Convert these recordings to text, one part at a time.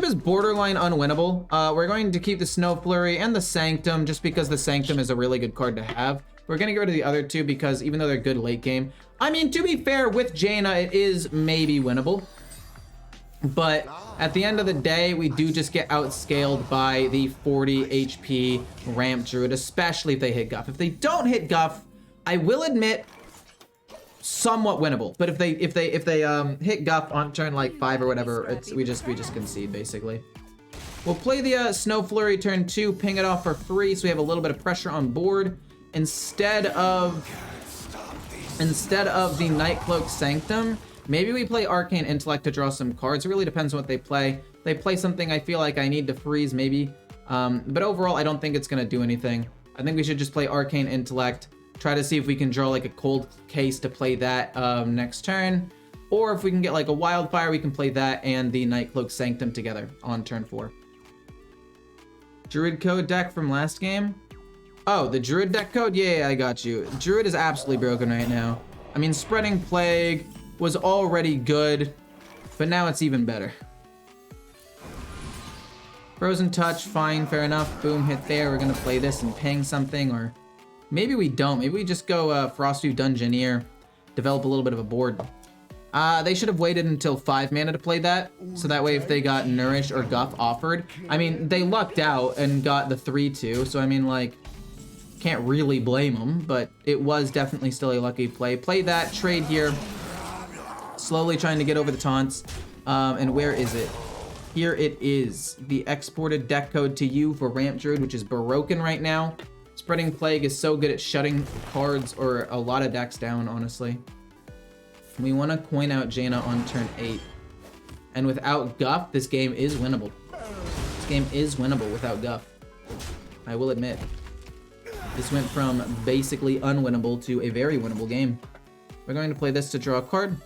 is borderline unwinnable. We're going to keep the Snow Flurry and the Sanctum just because the Sanctum is a really good card to have. We're going to get rid of the other two because even though they're good late game, I mean, to be fair, with Jaina, it is maybe winnable. But at the end of the day, we do just get outscaled by the 40 HP ramp druid, especially if they hit Guff. If they don't hit Guff, I will admit, somewhat winnable. But if they hit Guff on turn like 5 or whatever, we just concede basically. We'll play the Snow Flurry turn 2, ping it off for free, so we have a little bit of pressure on board instead of the Night Cloak Sanctum. Maybe we play Arcane Intellect to draw some cards. It really depends on what they play. If they play something I feel like I need to freeze, maybe. But overall, I don't think it's going to do anything. I think we should just play Arcane Intellect, try to see if we can draw like a cold case to play that next turn. Or if we can get like a Wildfire, we can play that and the Night Cloak Sanctum together on turn 4. Druid code deck from last game? Oh, the Druid deck code? Yeah, I got you. Druid is absolutely broken right now. I mean, Spreading Plague was already good, but now it's even better. Frozen Touch, fine, fair enough. Boom, hit there. We're gonna play this and ping something, or maybe we don't. Maybe we just go Frostdew Dungeoneer, develop a little bit of a board. They should have waited until 5 mana to play that, so that way if they got Nourish or Guff offered, I mean, they lucked out and got the 3-2, so I mean, like, can't really blame them, but it was definitely still a lucky play. Play that, trade here, slowly trying to get over the taunts, and where is it? Here it is, the exported deck code to you for Ramp Druid, which is broken right now. Spreading Plague is so good at shutting cards or a lot of decks down, honestly. We want to coin out Jaina on turn 8. And without Guff, this game is winnable. This game is winnable without Guff. I will admit. This went from basically unwinnable to a very winnable game. We're going to play this to draw a card.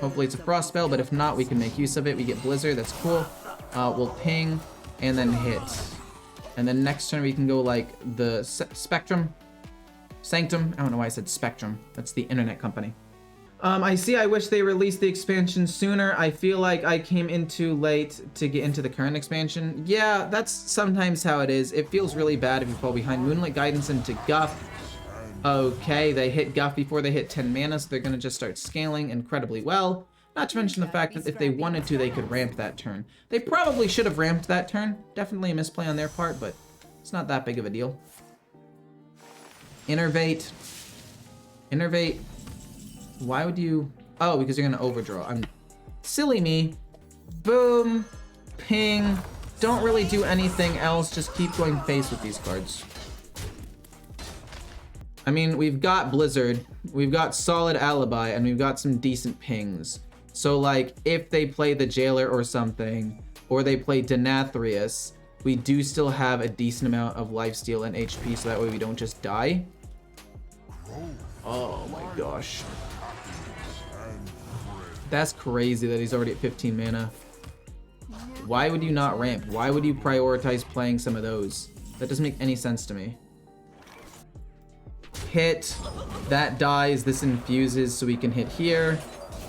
Hopefully it's a Frost spell, but if not, we can make use of it. We get Blizzard, that's cool. We'll ping and then hit. And then next turn we can go like the Spectrum. Sanctum. I don't know why I said Spectrum. That's the internet company. I wish they released the expansion sooner. I feel like I came in too late to get into the current expansion. Yeah, that's sometimes how it is. It feels really bad if you fall behind. Moonlit Guidance into Guff. Okay, they hit Guff before they hit 10 mana, so they're going to just start scaling incredibly well. Not to mention the fact that if they wanted to, they could ramp that turn. They probably should have ramped that turn. Definitely a misplay on their part, but it's not that big of a deal. Innervate. Innervate. Why would you... Oh, because you're going to overdraw. Silly me. Boom. Ping. Don't really do anything else. Just keep going face with these cards. I mean, we've got Blizzard, we've got solid Alibi, and we've got some decent pings. So, like, if they play the Jailer or something, or they play Denathrius, we do still have a decent amount of lifesteal and HP, so that way we don't just die. Oh my gosh. That's crazy that he's already at 15 mana. Why would you not ramp? Why would you prioritize playing some of those? That doesn't make any sense to me. Hit, that dies, this infuses, so we can hit here.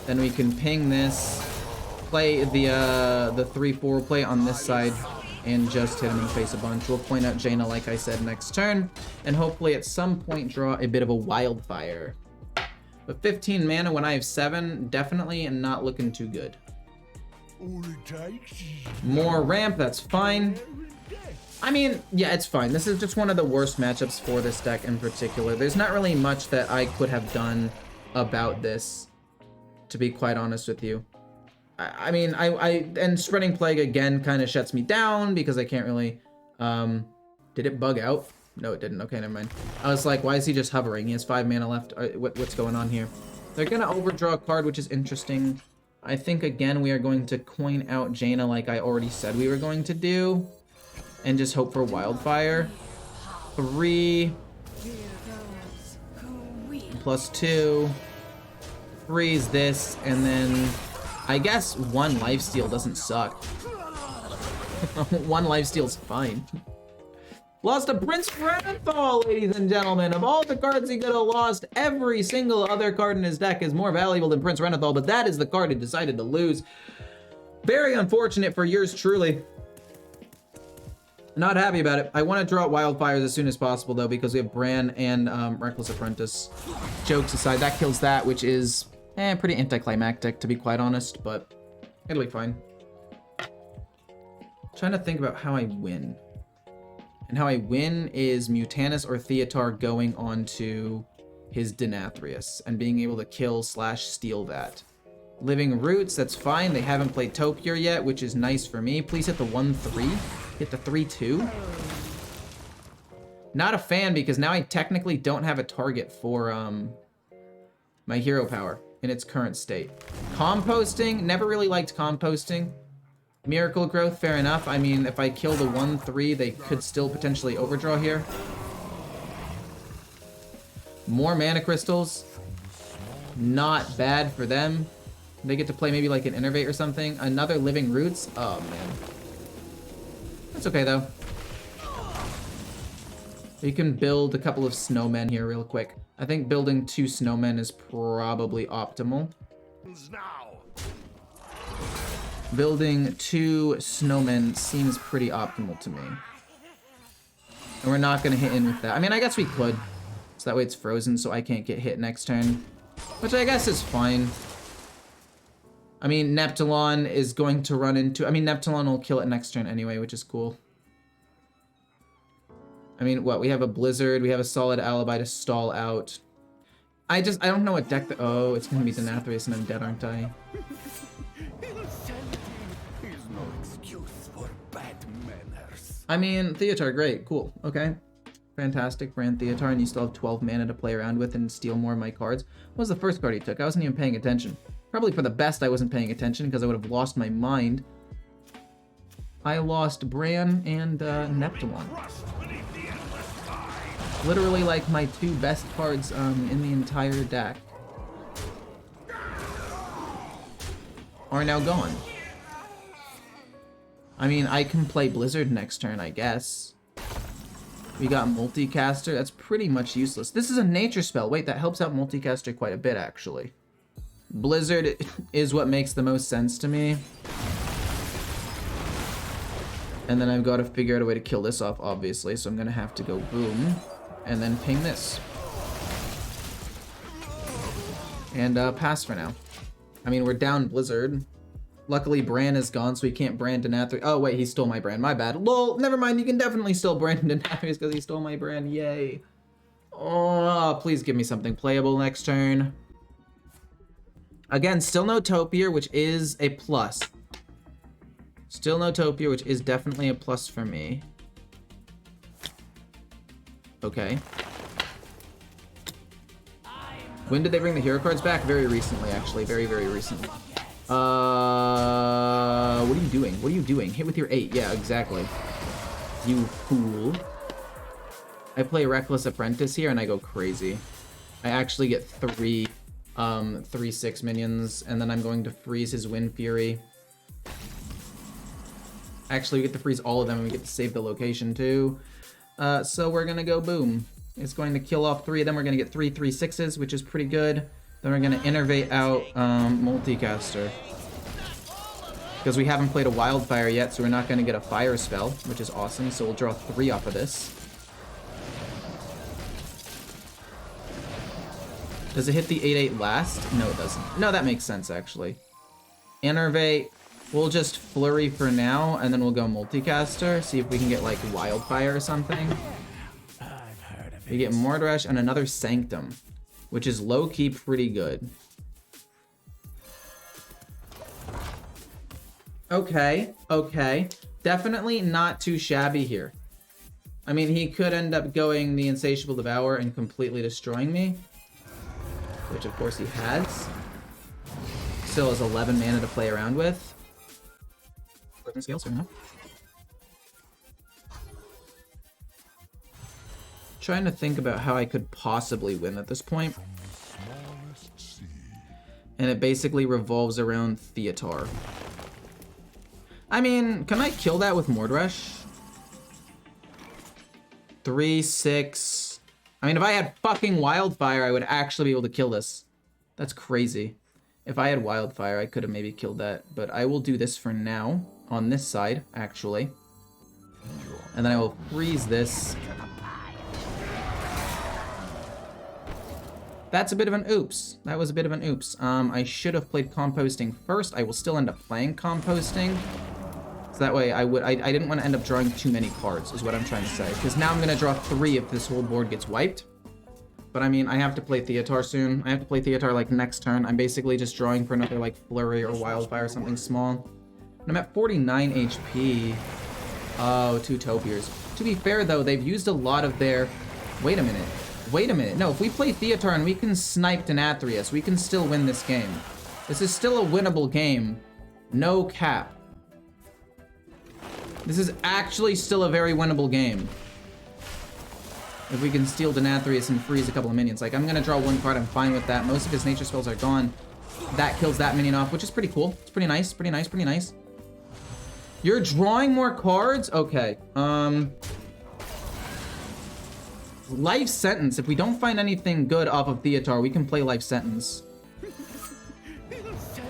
Then we can ping this, play the 3-4 play on this side, and just hit him in the face a bunch. We'll point out Jaina, like I said, next turn, and hopefully at some point draw a bit of a Wildfire. But 15 mana when I have 7, definitely and not looking too good. More ramp, that's fine. I mean, yeah, it's fine. This is just one of the worst matchups for this deck in particular. There's not really much that I could have done about this, to be quite honest with you. I mean, and Spreading Plague again kind of shuts me down because I can't really, did it bug out? No, it didn't. Okay, never mind. I was like, why is he just hovering? He has 5 mana left. What's going on here? They're gonna overdraw a card, which is interesting. I think, again, we are going to coin out Jaina like I already said we were going to do. And just hope for Wildfire. 3. Plus 2. Freeze this, and then I guess 1 lifesteal doesn't suck. 1 lifesteal's fine. Lost to Prince Renethal, ladies and gentlemen. Of all the cards he could have lost, every single other card in his deck is more valuable than Prince Renethal, but that is the card he decided to lose. Very unfortunate for yours truly. Not happy about it. I want to draw Wildfires as soon as possible, though, because we have Bran and Reckless Apprentice. Jokes aside, that kills that, which is pretty anticlimactic, to be quite honest, but it'll be fine. Trying to think about how I win. And how I win is Mutanus or Theotar going onto his Denathrius and being able to kill / steal that. Living Roots, that's fine. They haven't played Topier yet, which is nice for me. Please hit the 1-3. Hit the 3-2. Not a fan because now I technically don't have a target for my hero power in its current state. Composting, never really liked composting. Miracle Growth, fair enough. I mean, if I kill the 1-3, they could still potentially overdraw here. More mana crystals. Not bad for them. They get to play maybe like an Innervate or something. Another Living Roots. Oh, man. That's okay, though. You can build a couple of snowmen here real quick. I think building 2 snowmen is probably optimal. Building 2 snowmen seems pretty optimal to me. And we're not going to hit in with that. I mean, I guess we could. So that way it's frozen so I can't get hit next turn. Which I guess is fine. I mean, Neptulon is going to run into... I mean, Neptulon will kill it next turn anyway, which is cool. I mean, what? We have a Blizzard. We have a solid Alibi to stall out. I don't know what deck... Oh, it's going to be Denathrius and I'm dead, aren't I? I mean, Theotar, great. Cool. Okay. Fantastic. Brand Theotar, and you still have 12 mana to play around with and steal more of my cards. What was the first card he took? I wasn't even paying attention. Probably for the best I wasn't paying attention because I would have lost my mind. I lost Bran and Neptulon. Literally like my 2 best cards in the entire deck are now gone. I mean, I can play Blizzard next turn, I guess. We got Multicaster. That's pretty much useless. This is a nature spell. Wait, that helps out Multicaster quite a bit, actually. Blizzard is what makes the most sense to me. And then I've got to figure out a way to kill this off, obviously. So I'm going to have to go boom and then ping this. And pass for now. I mean, we're down Blizzard. Luckily, Bran is gone, so he can't brand Denathrius. Oh, wait, he stole my brand. My bad. Lol, never mind. You can definitely still brand Denathrius because he stole my brand. Yay. Oh, please give me something playable next turn. Again, still no Topier, which is a plus. Still no Topier, which is definitely a plus for me. Okay. When did they bring the hero cards back? Very recently, actually. Very, very recently. What are you doing? What are you doing? Hit with your 8. Yeah, exactly. You fool. I play Reckless Apprentice here and I go crazy. I actually get 3 3/6 minions, and then I'm going to freeze his Wind Fury. Actually, we get to freeze all of them and we get to save the location too. So we're gonna go boom. It's going to kill off 3 of them. We're gonna get 3 3/6s, which is pretty good. Then we're gonna innervate out Multicaster. Because we haven't played a Wildfire yet, so we're not gonna get a fire spell, which is awesome. So we'll draw 3 off of this. Does it hit the 8/8 last? No, it doesn't. No, that makes sense, actually. Innervate. We'll just Flurry for now, and then we'll go Multicaster. See if we can get, like, Wildfire or something. We get Mordrash and another Sanctum, which is low-key pretty good. Okay, okay. Definitely not too shabby here. I mean, he could end up going the Insatiable Devourer and completely destroying me. Which, of course, he has. Still has 11 mana to play around with. Scales, fair enough. Trying to think about how I could possibly win at this point. And it basically revolves around Theotar. I mean, can I kill that with Mordrash? 3, 6... I mean, if I had fucking Wildfire, I would actually be able to kill this. That's crazy. If I had Wildfire, I could have maybe killed that. But I will do this for now, on this side, actually. And then I will freeze this. That's a bit of an oops. That was a bit of an oops. I should have played Composting first. I will still end up playing Composting. So that way I didn't want to end up drawing too many cards, is what I'm trying to say. Because now I'm going to draw 3 if this whole board gets wiped. But I mean, I have to play Theatar soon. I have to play Theatar like next turn. I'm basically just drawing for another like Flurry or Wildfire or something small. And I'm at 49 HP. Oh, 2 Topiars. To be fair though, they've used a lot of their... Wait a minute. Wait a minute. No, if we play Theatar and we can snipe Denathrius, we can still win this game. This is still a winnable game. No cap. This is actually still a very winnable game. If we can steal Denathrius and freeze a couple of minions. Like, I'm gonna draw 1 card, I'm fine with that. Most of his nature spells are gone. That kills that minion off, which is pretty cool. It's pretty nice, pretty nice, pretty nice. You're drawing more cards? Okay. Life Sentence. If we don't find anything good off of Theatar, we can play Life Sentence.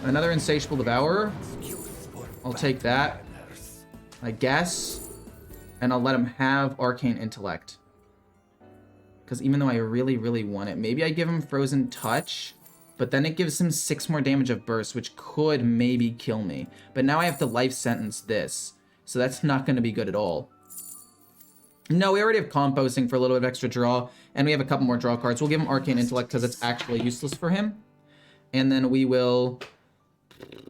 Another Insatiable Devourer. I'll take that, I guess. And I'll let him have Arcane Intellect. Because even though I really, really want it, maybe I give him Frozen Touch, but then it gives him 6 more damage of Burst, which could maybe kill me. But now I have to Life Sentence this, so that's not going to be good at all. No, we already have Composting for a little bit of extra draw, and we have a couple more draw cards. We'll give him Arcane Intellect because it's actually useless for him. And then we will...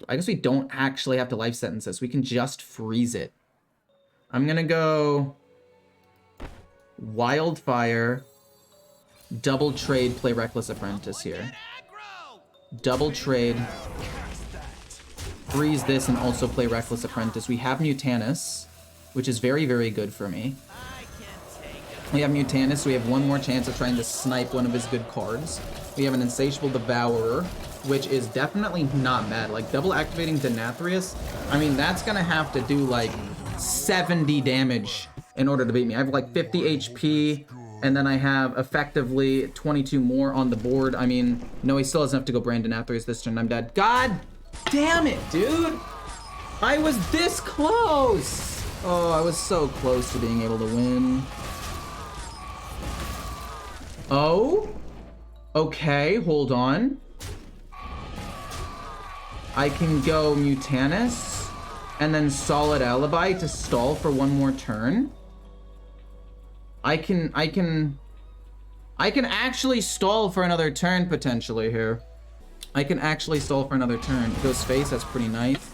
I guess we don't actually have to Life Sentence this. We can just freeze it. I'm going to go... Wildfire... Double trade, play Reckless Apprentice here. Double trade. Freeze this and also play Reckless Apprentice. We have Mutanus, which is very, very good for me. We have Mutanus, so we have 1 more chance of trying to snipe one of his good cards. We have an Insatiable Devourer, which is definitely not bad. Like, double activating Denathrius, I mean, that's gonna have to do, like, 70 damage in order to beat me. I have, like, 50 HP, and then I have effectively 22 more on the board. I mean, no, he still has enough to go Brand Denathrius this turn. I'm dead. God damn it, dude! I was this close! Oh, I was so close to being able to win. Oh? Okay, hold on. I can go Mutanus, and then Solid Alibi to stall for 1 more turn. I can actually stall for another turn, potentially, here. I can actually stall for another turn. It goes face, that's pretty nice.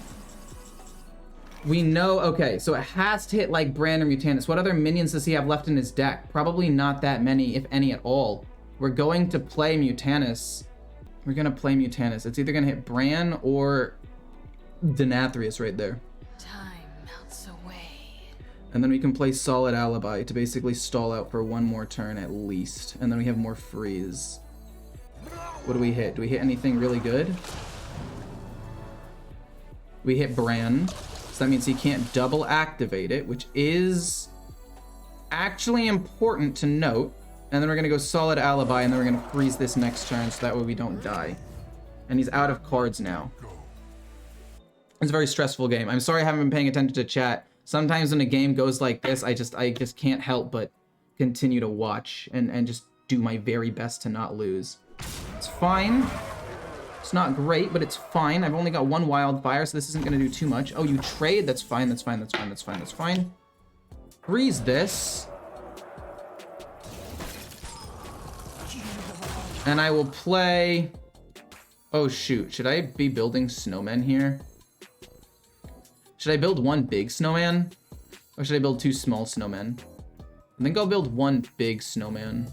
We know, okay, so it has to hit, like, Brand or Mutanus. What other minions does he have left in his deck? Probably not that many, if any at all. We're going to play Mutanus. We're gonna play Mutanus. It's either gonna hit Bran or Denathrius right there. And then we can play Solid Alibi to basically stall out for 1 more turn at least. And then we have more freeze. What do we hit? Do we hit anything really good? We hit Bran. So that means he can't double activate it, which is actually important to note. And then we're going to go Solid Alibi, and then we're going to freeze this next turn so that way we don't die. And he's out of cards now. It's a very stressful game. I'm sorry I haven't been paying attention to chat. Sometimes when a game goes like this, I just can't help but continue to watch and just do my very best to not lose. It's fine. It's not great, but it's fine. I've only got 1 Wildfire, so this isn't going to do too much. Oh, you trade? That's fine, that's fine, that's fine, that's fine, that's fine. Freeze this. And I will play... Oh, shoot. Should I be building snowmen here? Should I build 1 big snowman? Or should I build 2 small snowmen? I think I'll build 1 big snowman.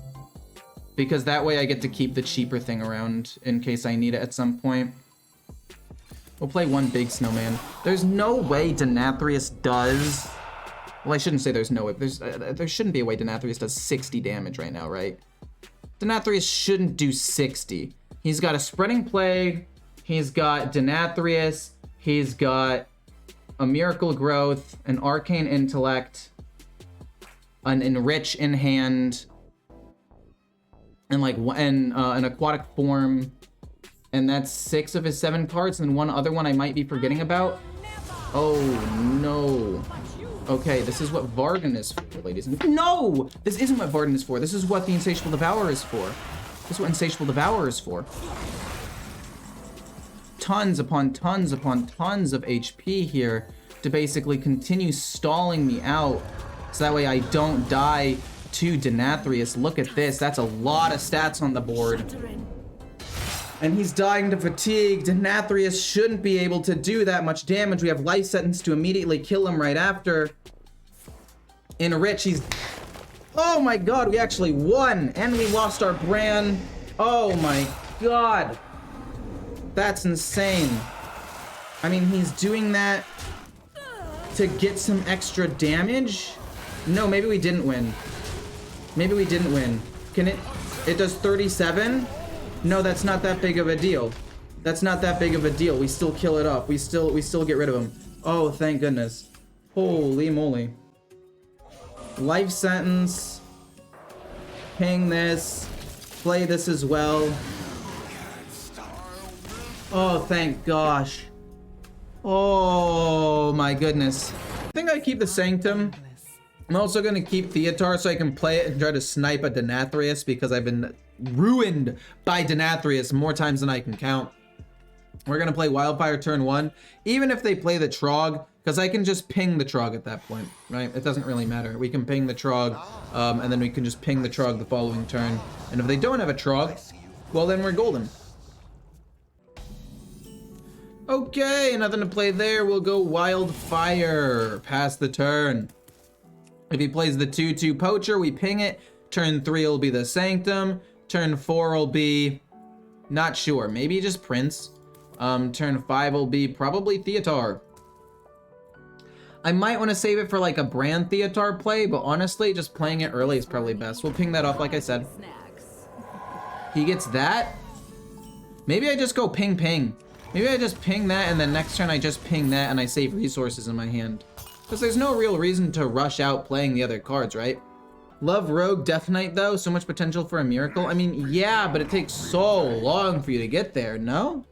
Because that way I get to keep the cheaper thing around in case I need it at some point. We'll play 1 big snowman. There's no way Denathrius does... Well, I shouldn't say there's no way. There shouldn't be a way Denathrius does 60 damage right now, right? Denathrius shouldn't do 60. He's got a Spreading Plague. He's got Denathrius. He's got a Miracle Growth, an Arcane Intellect, an Enrich in hand, and like an Aquatic Form, And that's 6 of his 7 cards, and then one other one I might be forgetting about. Oh, no. Okay, this is what Varden is for, ladies and... No! This isn't what Varden is for. This is what the Insatiable Devourer is for. This is what Insatiable Devourer is for. Tons upon tons upon tons of HP here to basically continue stalling me out, so that way I don't die to Denathrius. Look at this. That's a lot of stats on the board. And he's dying to fatigue. Denathrius shouldn't be able to do that much damage. We have life sentence to immediately kill him right after. Enrich, he's... Oh my god, we actually won! And we lost our brand. Oh my god. That's insane. I mean, he's doing that to get some extra damage? No, maybe we didn't win. Maybe we didn't win. Can it... It does 37? No, that's not that big of a deal. That's not that big of a deal. We still kill it off. We still get rid of him. Oh, thank goodness. Holy moly. Life sentence. Ping this. Play this as well. Oh, thank gosh. Oh my goodness. I think I keep the Sanctum. I'm also gonna keep Theatar so I can play it and try to snipe a Denathrius, because I've been ruined by Denathrius more times than I can count. We're gonna play Wildfire turn 1, even if they play the Trog, because I can just ping the Trog at that point, right? It doesn't really matter. We can ping the Trog, and then we can just ping the Trog the following turn. And if they don't have a Trog, well then we're golden. Okay, nothing to play there. We'll go Wildfire. Pass the turn. If he plays the 2/2 Poacher, we ping it. Turn 3 will be the Sanctum. Turn 4 will be... Not sure. Maybe just Prince. Turn 5 will be probably Theatar. I might want to save it for like a Brand Theatar play, but honestly, just playing it early is probably best. We'll ping that off like I said. He gets that. Maybe I just go ping ping. Maybe I just ping that, and then next turn I just ping that and I save resources in my hand. Because there's no real reason to rush out playing the other cards, right? Love Rogue Death Knight though, so much potential for a miracle. I mean, yeah, but it takes so long for you to get there, no?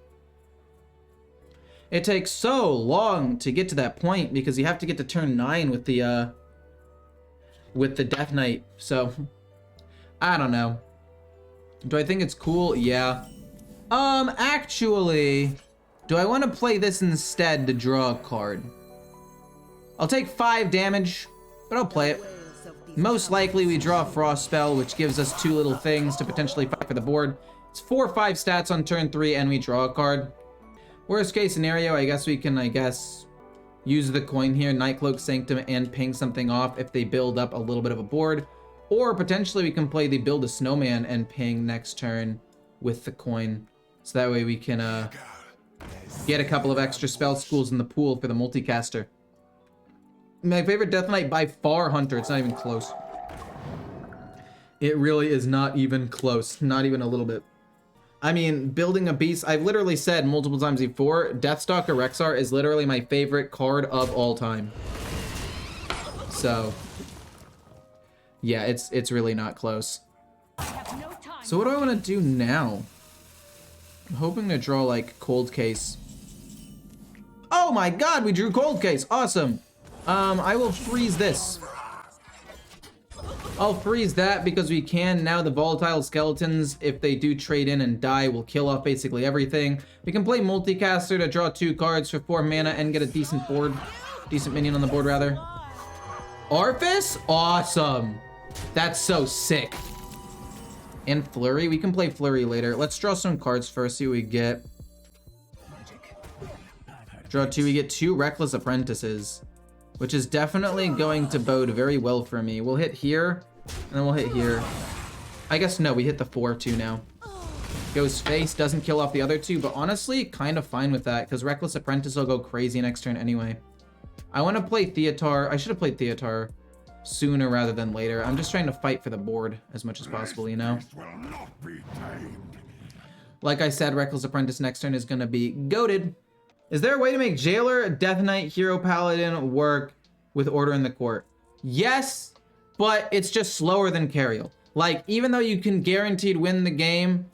It takes so long to get to that point because you have to get to turn 9 with the Death Knight. So, I don't know. Do I think it's cool? Yeah. Actually, do I want to play this instead to draw a card? I'll take 5 damage, but I'll play it. Most likely we draw a Frost spell, which gives us 2 little things to potentially fight for the board. It's 4 or 5 stats on turn 3, and we draw a card. Worst case scenario, I guess we can, use the coin here, Nightcloak Sanctum, and ping something off if they build up a little bit of a board. Or potentially we can play the Build a Snowman and ping next turn with the coin. So that way we can get a couple of extra spell schools in the pool for the multicaster. My favorite Death Knight by far, Hunter. It's not even close. It really is not even close. Not even a little bit. I mean, building a beast, I've literally said multiple times before, Deathstalker Rexar is literally my favorite card of all time. So, yeah, it's really not close. So what do I want to do now? I'm hoping to draw, Cold Case. Oh my god, we drew Cold Case! Awesome! I will freeze this. I'll freeze that because we can. Now the volatile skeletons, if they do trade in and die, will kill off basically everything. We can play Multicaster to draw 2 cards for 4 mana and get a decent board. Decent minion on the board, rather. Arthas? Awesome. That's so sick. And Flurry? We can play Flurry later. Let's draw some cards first, see what we get. Draw 2, we get 2 Reckless Apprentices, which is definitely going to bode very well for me. We'll hit here, and then we'll hit here. I guess no, we hit the 4-2 now. Goes face, doesn't kill off the other 2, but honestly, kind of fine with that, because Reckless Apprentice will go crazy next turn anyway. I want to play Theatar. I should have played Theatar sooner rather than later. I'm just trying to fight for the board as much as possible, you know? Like I said, Reckless Apprentice next turn is going to be goated. Is there a way to make Jailer, Death Knight, Hero Paladin work with Order in the Court? Yes, but it's just slower than Cariel. Even though you can guaranteed win the game,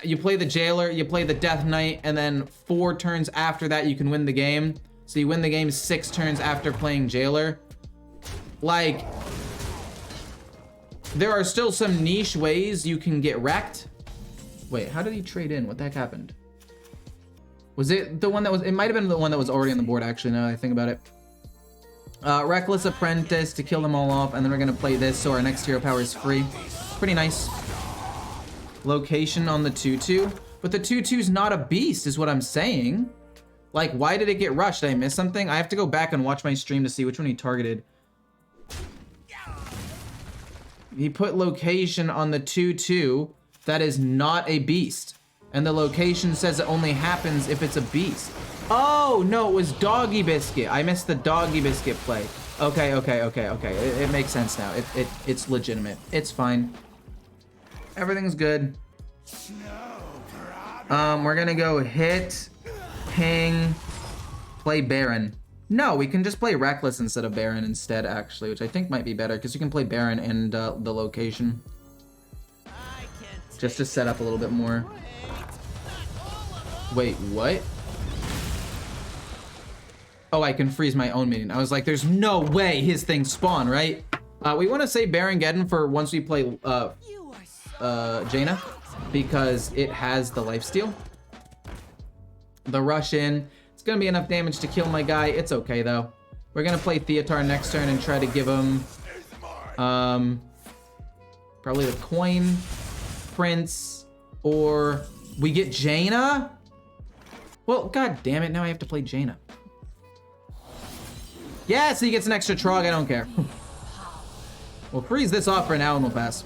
you play the Jailer, you play the Death Knight, and then 4 turns after that you can win the game. So you win the game 6 turns after playing Jailer. Like, there are still some niche ways you can get wrecked. Wait, how did he trade in? What the heck happened? Was it the one that was, it might have been the one that was already on the board actually, now that I think about it. Reckless Apprentice to kill them all off, and then we're gonna play this so our next hero power is free. Pretty nice. Location on the 2/2, but the 2/2's not a beast is what I'm saying. Like, why did it get rushed? Did I miss something? I have to go back and watch my stream to see which one he targeted. He put location on the 2/2 that is not a beast, and the location says it only happens if it's a beast. Oh no, it was Doggy Biscuit. I missed the Doggy Biscuit play. Okay. It makes sense now. It's legitimate. It's fine. Everything's good. We're gonna go hit, ping, play Baron. No, we can just play Reckless instead of Baron instead, actually, which I think might be better because you can play Baron and the location. Just to set up a little bit more. Wait, what? Oh, I can freeze my own minion. I was like, there's no way his things spawn, right? We want to save Baron Geddon for once we play Jaina, because it has the lifesteal. The rush in. It's going to be enough damage to kill my guy. It's okay, though. We're going to play Theotar next turn and try to give him probably the Coin, Prince, or we get Jaina? Well, god damn it, now I have to play Jaina. Yes, he gets an extra Trog, I don't care. We'll freeze this off for now and we'll pass.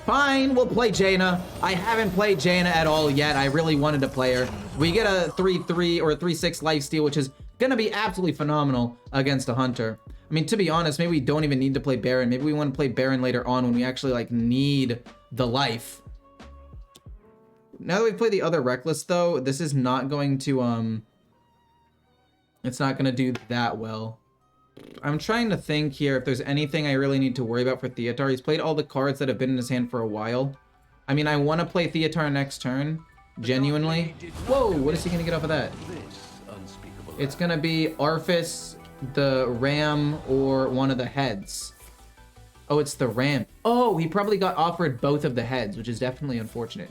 Fine, we'll play Jaina. I haven't played Jaina at all yet. I really wanted to play her. We get a 3/3 or a 3/6 lifesteal, which is gonna be absolutely phenomenal against a Hunter. I mean, to be honest, maybe we don't even need to play Baron. Maybe we want to play Baron later on when we actually, like, need the life. Now that we've played the other Reckless, though, this is not going to, it's not gonna do that well. I'm trying to think here if there's anything I really need to worry about for Theotar. He's played all the cards that have been in his hand for a while. I mean, I want to play Theotar next turn, genuinely. Whoa, what is he going to get off of that? It's going to be Arphis, the Ram, or one of the heads. Oh, it's the Ram. Oh, he probably got offered both of the heads, which is definitely unfortunate.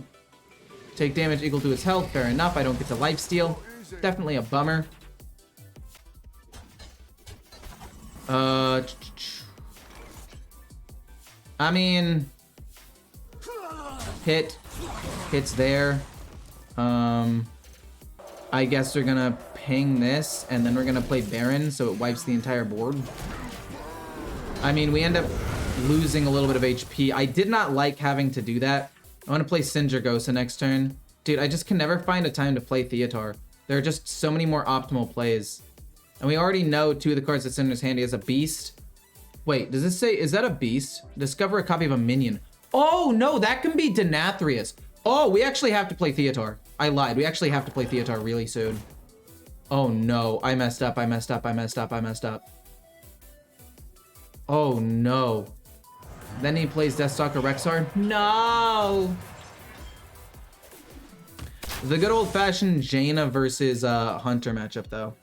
Take damage equal to his health, fair enough. I don't get the lifesteal. Definitely a bummer. I mean, hits there. I guess we're gonna ping this, and then we're gonna play Baron, so it wipes the entire board. I mean, we end up losing a little bit of HP. I did not like having to do that. I want to play Sindragosa next turn. Dude, I just can never find a time to play Theotar. There are just so many more optimal plays. And we already know 2 of the cards that's in his hand. He has a beast. Wait, does this say, is that a beast? Discover a copy of a minion. Oh, no, that can be Denathrius. Oh, we actually have to play Theotar. I lied. We actually have to play Theotar really soon. Oh, no. I messed up. Oh, no. Then he plays Deathstalker Rexar. No! The good old-fashioned Jaina versus Hunter matchup, though.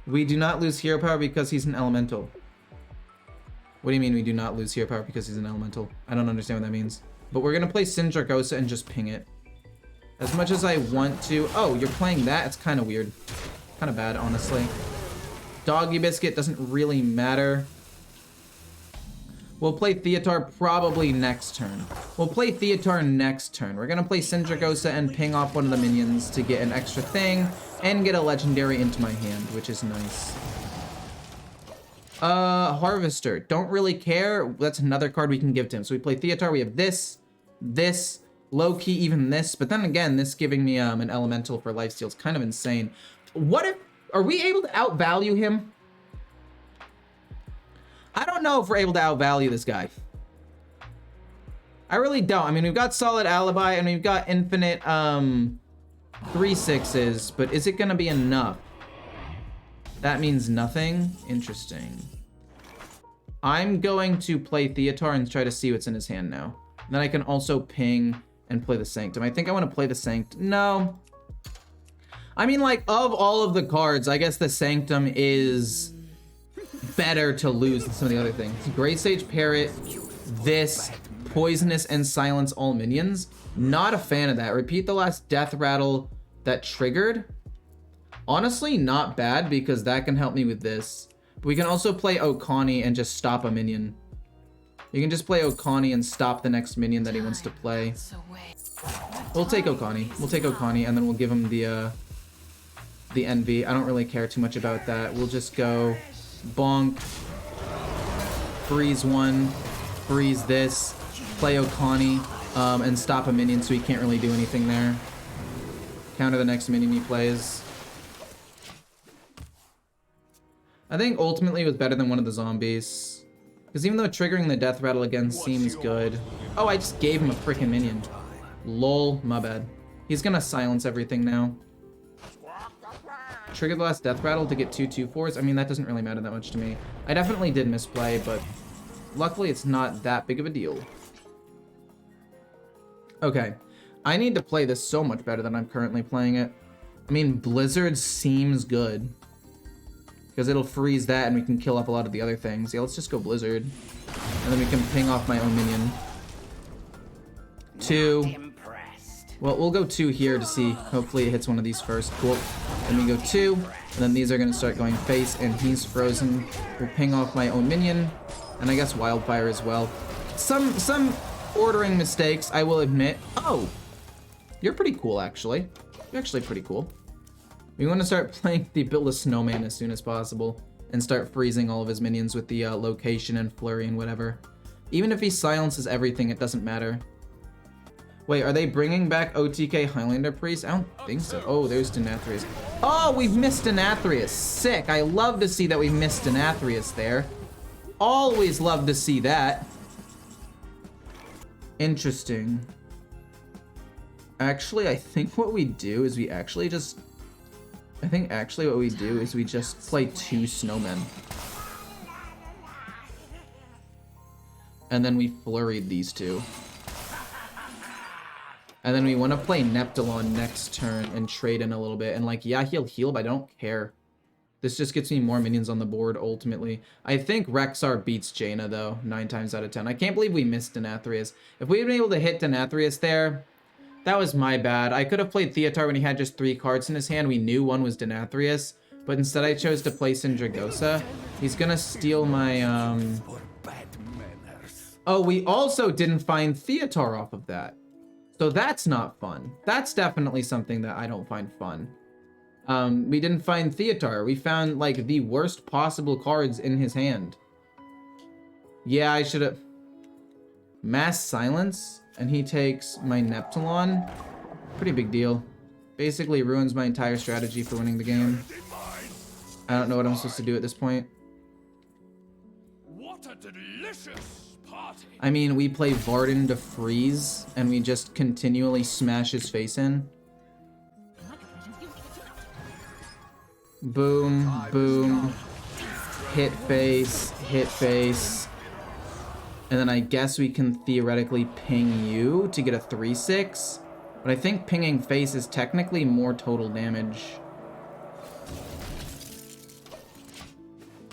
We do not lose hero power because he's an elemental. What do you mean we do not lose hero power because he's an elemental? I don't understand what that means. But we're gonna play Sindragosa and just ping it. As much as I want to... Oh, you're playing that? It's kind of weird. Kind of bad, honestly. Doggy Biscuit doesn't really matter. We'll play Theotar probably next turn. We'll play Theotar next turn. We're gonna play Sindragosa and ping off one of the minions to get an extra thing and get a legendary into my hand, which is nice. Harvester. Don't really care. That's another card we can give to him. So we play Theotar. We have this, low-key even this. But then again, this giving me an elemental for lifesteal is kind of insane. What if... Are we able to outvalue him? I don't know if we're able to outvalue this guy. I really don't. I mean, we've got solid alibi and we've got infinite 3/6s, but is it gonna be enough? That means nothing. Interesting. I'm going to play Theotar and try to see what's in his hand now. Then I can also ping and play the Sanctum. I think I want to play the Sanctum. No. I mean, like, of all of the cards, I guess the Sanctum is better to lose than some of the other things. Great Sage Parrot, this, Poisonous, and Silence all minions. Not a fan of that. Repeat the last Death Rattle that triggered. Honestly, not bad, because that can help me with this. But we can also play Okani and just stop a minion. You can just play Okani and stop the next minion that he wants to play. We'll take Okani. We'll take Okani, and then we'll give him the Envy. I don't really care too much about that. We'll just go bonk, freeze one, freeze this, play Okani, and stop a minion so he can't really do anything there. Counter the next minion he plays. I think ultimately it was better than one of the zombies. Because even though triggering the Death Rattle again seems good. Oh, I just gave him a freaking minion. Lol, my bad. He's gonna silence everything now. Trigger the last Death Rattle to get 2/2/4s. I mean, that doesn't really matter that much to me. I definitely did misplay, but luckily it's not that big of a deal. Okay, I need to play this so much better than I'm currently playing it. I mean, Blizzard seems good. Because it'll freeze that and we can kill off a lot of the other things. Yeah, let's just go Blizzard. And then we can ping off my own minion. 2. Well, we'll go 2 here to see. Hopefully it hits one of these first. Cool. Then we go 2. And then these are going to start going face and he's frozen. We'll ping off my own minion. And I guess Wildfire as well. Some ordering mistakes, I will admit. Oh! You're pretty cool, actually. You're actually pretty cool. We want to start playing the Build a Snowman as soon as possible and start freezing all of his minions with the location and flurry and whatever. Even if he silences everything, it doesn't matter. Wait, are they bringing back OTK Highlander Priest? I don't think so. Oh, there's Denathrius. Oh, we've missed Denathrius. Sick. I love to see that we missed Denathrius there. Always love to see that. Interesting. Actually, I think what we do is we actually just... I think actually what we do is we just play 2 snowmen. And then we flurried these 2. And then we want to play Neptulon next turn and trade in a little bit. And like, yeah, he'll heal, but I don't care. This just gets me more minions on the board, ultimately. I think Rexar beats Jaina, though, 9 times out of 10. I can't believe we missed Denathrius. If we had been able to hit Denathrius there... That was my bad. I could have played Theotar when he had just 3 cards in his hand. We knew one was Denathrius, but instead I chose to play Syndragosa. He's gonna steal my, Oh, we also didn't find Theotar off of that. So that's not fun. That's definitely something that I don't find fun. We didn't find Theotar. We found, like, the worst possible cards in his hand. Yeah, I should have... Mass Silence? And he takes my Neptulon. Pretty big deal. Basically ruins my entire strategy for winning the game. I don't know what I'm supposed to do at this point. What a delicious party. I mean, we play Varden to freeze, and we just continually smash his face in. Boom, boom. Hit face, hit face. And then I guess we can theoretically ping you to get a 3/6. But I think pinging face is technically more total damage.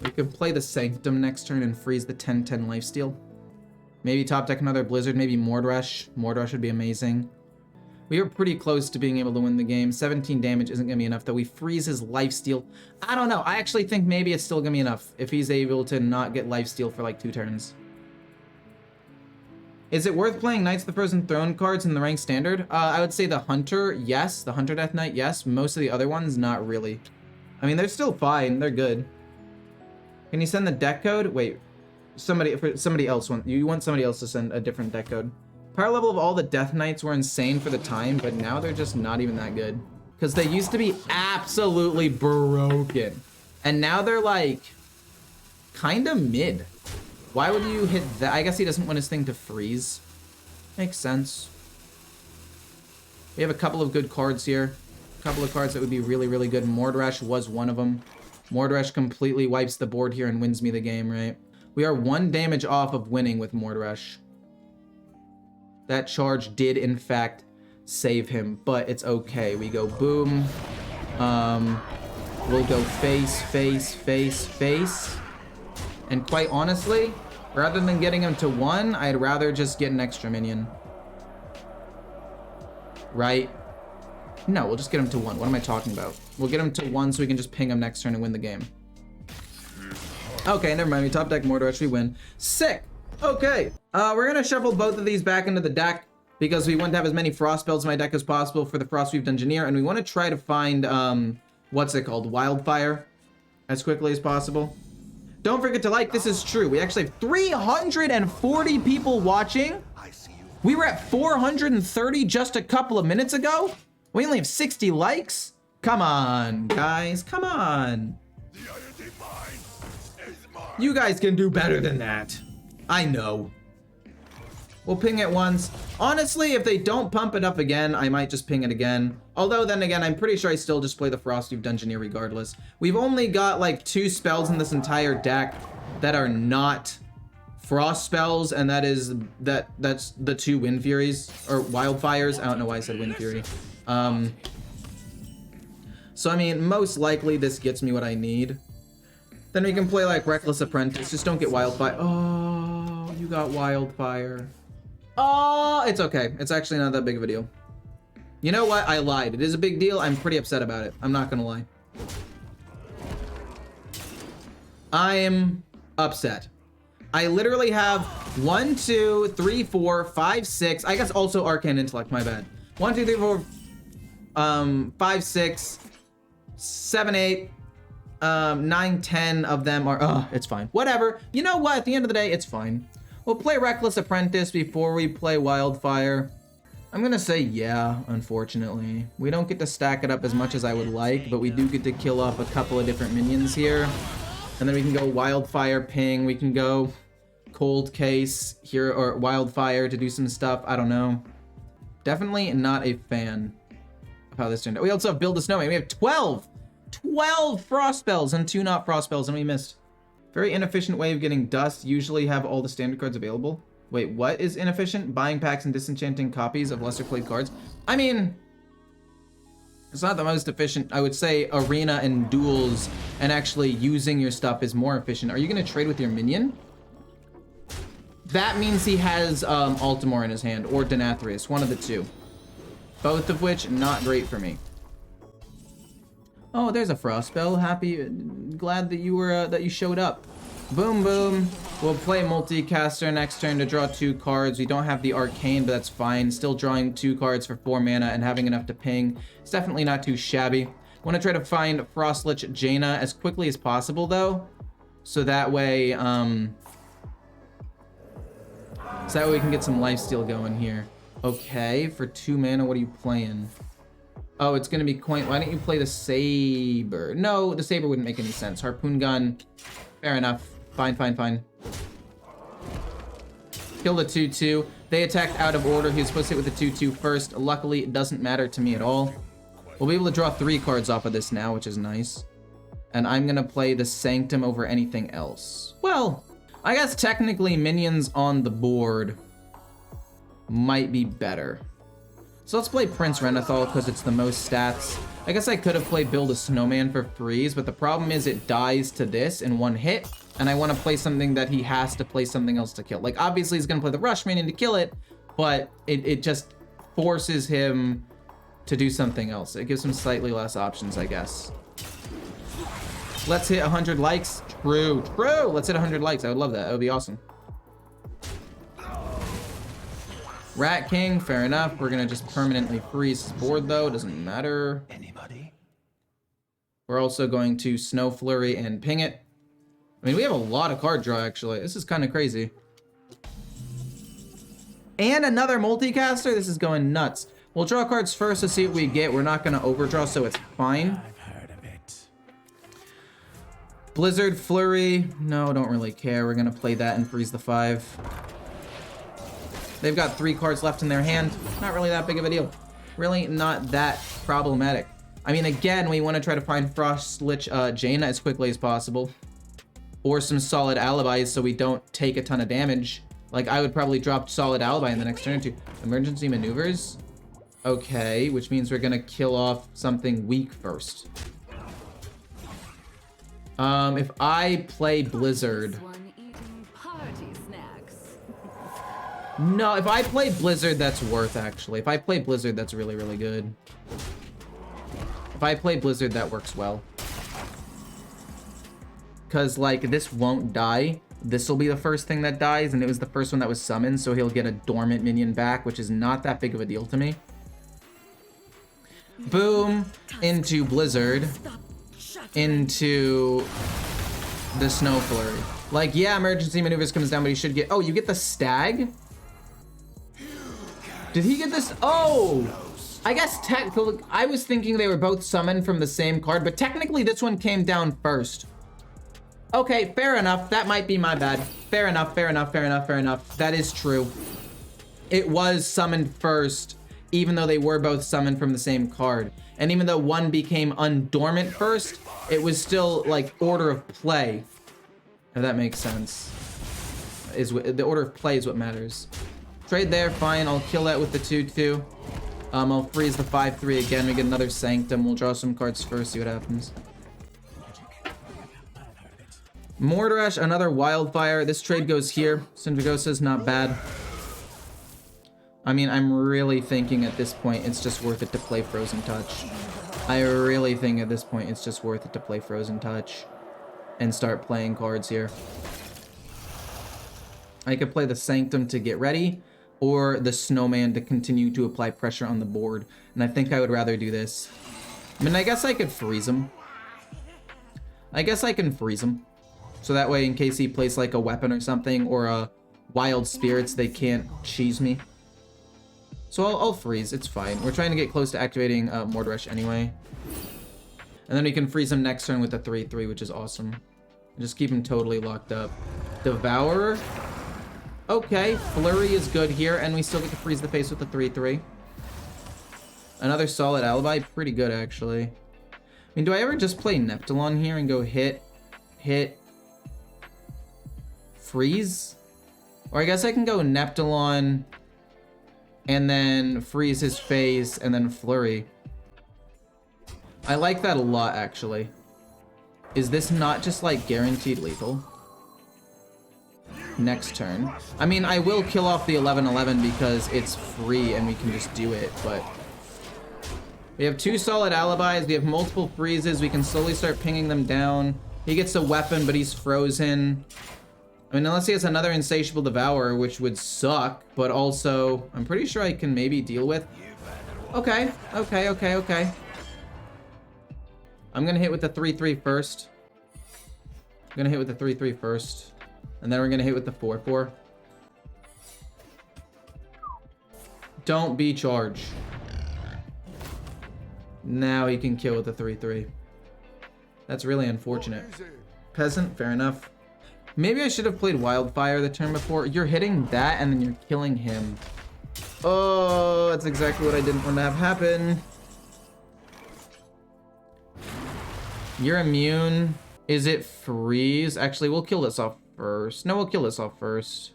We could play the Sanctum next turn and freeze the 10/10 lifesteal. Maybe top deck another Blizzard, maybe Mordrush. Mordrush would be amazing. We were pretty close to being able to win the game. 17 damage isn't going to be enough, though. We freeze his lifesteal. I don't know. I actually think maybe it's still going to be enough if he's able to not get lifesteal for like 2 turns. Is it worth playing Knights of the Frozen Throne cards in the ranked standard? I would say the Hunter, yes. The Hunter Death Knight, yes. Most of the other ones, not really. I mean, they're still fine. They're good. Can you send the deck code? Wait, somebody else you want somebody else to send a different deck code. Power level of all the Death Knights were insane for the time, but now they're just not even that good. Because they used to be absolutely broken. And now they're like, kind of mid. Why would you hit that? I guess he doesn't want his thing to freeze. Makes sense. We have a couple of good cards here. A couple of cards that would be really, really good. Mordrush was one of them. Mordrush completely wipes the board here and wins me the game, right? We are 1 damage off of winning with Mordrush. That charge did, in fact, save him, but it's okay. We go boom. We'll go face, face, face, face. And quite honestly, rather than getting him to 1, I'd rather just get an extra minion. Right? No, we'll just get him to 1. What am I talking about? We'll get him to 1 so we can just ping him next turn and win the game. Okay, never mind. We top deck Mordor, actually win. Sick! Okay, we're gonna shuffle both of these back into the deck because we want to have as many frost spells in my deck as possible for the Frostweave Dungeoneer, and we want to try to find, what's it called? Wildfire as quickly as possible. Don't forget to like, this is true. We actually have 340 people watching. We were at 430 just a couple of minutes ago. We only have 60 likes. Come on, guys, come on. You guys can do better than that. I know. We'll ping it once. Honestly, if they don't pump it up again, I might just ping it again. Although then again, I'm pretty sure I still just play the Frostweave Dungeoneer regardless. We've only got like 2 spells in this entire deck that are not frost spells, and that's the 2 Wind Furies or Wildfires. I don't know why I said Wind Fury. So I mean, most likely this gets me what I need. Then we can play like Reckless Apprentice. Just don't get Wildfire. Oh, you got Wildfire. Oh, it's okay. It's actually not that big of a deal. You know what? I lied. It is a big deal. I'm pretty upset about it. I'm not gonna lie. I am upset. I literally have 1, 2, 3, 4, 5, 6. I guess also Arcane Intellect, my bad. 1, 2, 3, 4, 5, 6, 7, 8, 9, 10 of them are, it's fine. Whatever. You know what? At the end of the day, it's fine. We'll play Reckless Apprentice before we play Wildfire. I'm gonna say yeah, unfortunately. We don't get to stack it up as much as I would like, but we do get to kill off a couple of different minions here. And then we can go Wildfire Ping. We can go Cold Case here, or Wildfire to do some stuff. I don't know. Definitely not a fan of how this turned out. We also have Build a Snowman. We have 12 frost spells and 2 not frost spells, and we missed. Very inefficient way of getting dust. Usually have all the standard cards available. Wait, what is inefficient? Buying packs and disenchanting copies of lesser played cards. I mean, it's not the most efficient. I would say arena and duels and actually using your stuff is more efficient. Are you gonna trade with your minion? That means he has Altamore in his hand or Denathrius, one of the 2. Both of which not great for me. Oh, there's a frost spell. Happy, glad that you were that you showed up. Boom, boom. We'll play Multicaster next turn to draw 2 cards. We don't have the Arcane, but that's fine. Still drawing 2 cards for 4 mana and having enough to ping. It's definitely not too shabby. Want to try to find Frostlich Jaina as quickly as possible, though, so that way, we can get some lifesteal going here. Okay, for 2 mana, what are you playing? Oh, it's gonna be coin. Why don't you play the Saber? No, the Saber wouldn't make any sense. Harpoon Gun. Fair enough. Fine, fine, fine. Kill the 2/2. They attacked out of order. He was supposed to hit with the 2/2 first. Luckily, it doesn't matter to me at all. We'll be able to draw 3 cards off of this now, which is nice. And I'm gonna play the Sanctum over anything else. Well, I guess technically minions on the board might be better. So let's play Prince Renathal because it's the most stats. I guess I could have played Build a Snowman for freeze, but the problem is it dies to this in 1 hit, and I want to play something that he has to play something else to kill. Like, obviously he's going to play the Rush Minion to kill it, but it just forces him to do something else. It gives him slightly less options, I guess. Let's hit 100 likes. True, true. Let's hit 100 likes. I would love that. That would be awesome. Rat King, fair enough. We're gonna just permanently freeze his board though, doesn't matter. Anybody? We're also going to Snow Flurry and ping it. I mean, we have a lot of card draw actually. This is kind of crazy. And another multicaster? This is going nuts. We'll draw cards first to see what we get. We're not gonna overdraw, so it's fine. I've heard of it. Blizzard Flurry. No, don't really care. We're gonna play that and freeze the 5. They've got 3 cards left in their hand. Not really that big of a deal. Really not that problematic. I mean, again, we want to try to find Frostlich Jaina as quickly as possible. Or some solid alibis so we don't take a ton of damage. Like, I would probably drop Solid Alibi in the next turn into Emergency Maneuvers. Okay, which means we're gonna kill off something weak first. If I play Blizzard... No, if I play Blizzard, that's worth, actually. If I play Blizzard, that's really, really good. If I play Blizzard, that works well. Because, like, this won't die. This will be the first thing that dies, and it was the first one that was summoned, so he'll get a dormant minion back, which is not that big of a deal to me. Boom, into Blizzard, into the Snow Flurry. Like, yeah, Emergency Maneuvers comes down, but he should get... Oh, you get the Stag? Did he get this? Oh! I guess I was thinking they were both summoned from the same card, but technically this one came down first. Okay, fair enough. That might be my bad. Fair enough, fair enough, fair enough, fair enough. That is true. It was summoned first, even though they were both summoned from the same card. And even though one became undormant first, it was still, like, order of play. If that makes sense. The order of play is what matters. Trade there, fine. I'll kill that with the 2/2. I'll freeze the 5/3 again. We get another Sanctum. We'll draw some cards first, see what happens. Mordrash, another Wildfire. This trade goes here. Syndragosa's not bad. I mean, I'm really thinking at this point it's just worth it to play Frozen Touch. I really think at this point it's just worth it to play Frozen Touch and start playing cards here. I could play the Sanctum to get ready, or the Snowman to continue to apply pressure on the board. And I think I would rather do this. I mean, I guess I could freeze him. I guess I can freeze him. So that way, in case he plays like a weapon or something, or a Wild Spirits, they can't cheese me. So I'll freeze, it's fine. We're trying to get close to activating Mordrash anyway. And then we can freeze him next turn with the 3/3, which is awesome. Just keep him totally locked up. Devourer. Okay, Flurry is good here, and we still get to freeze the face with the 3/3. Another Solid Alibi, pretty good actually. I mean, do I ever just play Neptulon here and go hit, freeze? Or I guess I can go Neptulon and then freeze his face and then Flurry. I like that a lot, actually. Is this not just like guaranteed lethal? Next turn. I mean, I will kill off the 11/11 because it's free and we can just do it, but we have 2 Solid Alibis, we have multiple freezes, we can slowly start pinging them down. He gets a weapon, but he's frozen. I mean, unless he has another Insatiable Devourer, which would suck, but also, I'm pretty sure I can maybe deal with. Okay. I'm gonna hit with the 3/3 first. I'm gonna hit with the 3/3 first. And then we're gonna hit with the 4/4. Don't be charge. Now he can kill with the 3/3. That's really unfortunate. Peasant, fair enough. Maybe I should have played Wildfire the turn before. You're hitting that and then you're killing him. Oh, that's exactly what I didn't want to have happen. You're immune. Is it freeze? Actually, we'll kill this off first. No, we'll kill this off first.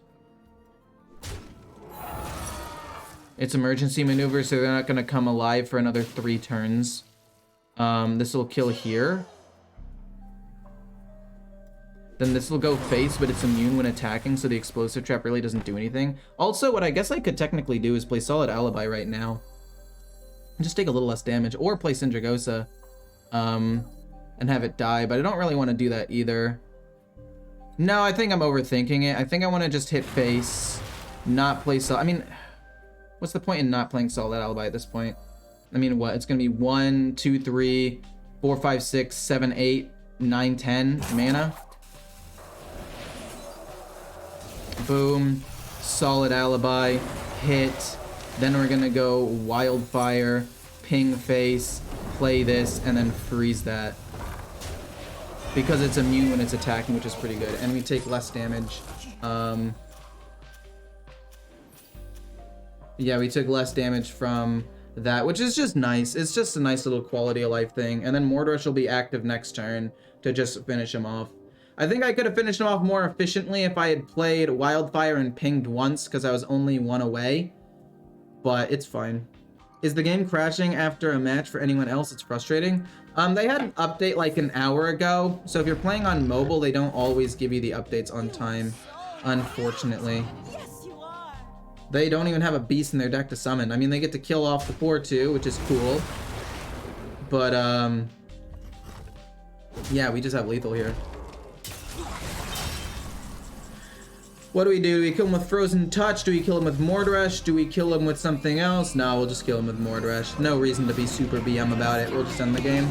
It's emergency maneuver, so they're not going to come alive for another 3 turns. This will kill here. Then this will go face, but it's immune when attacking, so the explosive trap really doesn't do anything. Also, what I guess I could technically do is play Solid Alibi right now. And just take a little less damage, or play Syndragosa, and have it die, but I don't really want to do that either. No, I think I'm overthinking it. I think I want to just hit face, not play I mean, what's the point in not playing Solid Alibi at this point? I mean, what? It's going to be 1, 2, 3, 4, 5, 6, 7, 8, 9, 10 mana. Boom. Solid Alibi. Hit. Then we're going to go Wildfire, ping face, play this, and then freeze that. Because it's immune when it's attacking, which is pretty good. And we take less damage. Yeah, we took less damage from that, which is just nice. It's just a nice little quality of life thing. And then Mordrash will be active next turn to just finish him off. I think I could have finished him off more efficiently if I had played Wildfire and pinged once, because I was only one away. But it's fine. Is the game crashing after a match for anyone else? It's frustrating. They had an update like an hour ago, so if you're playing on mobile, they don't always give you the updates on time, unfortunately. They don't even have a beast in their deck to summon. I mean, they get to kill off the 4/2, which is cool. But, yeah, we just have lethal here. What do? Do we kill him with Frozen Touch? Do we kill him with Mordresh? Do we kill him with something else? No, we'll just kill him with Mordresh. No reason to be super BM about it. We'll just end the game.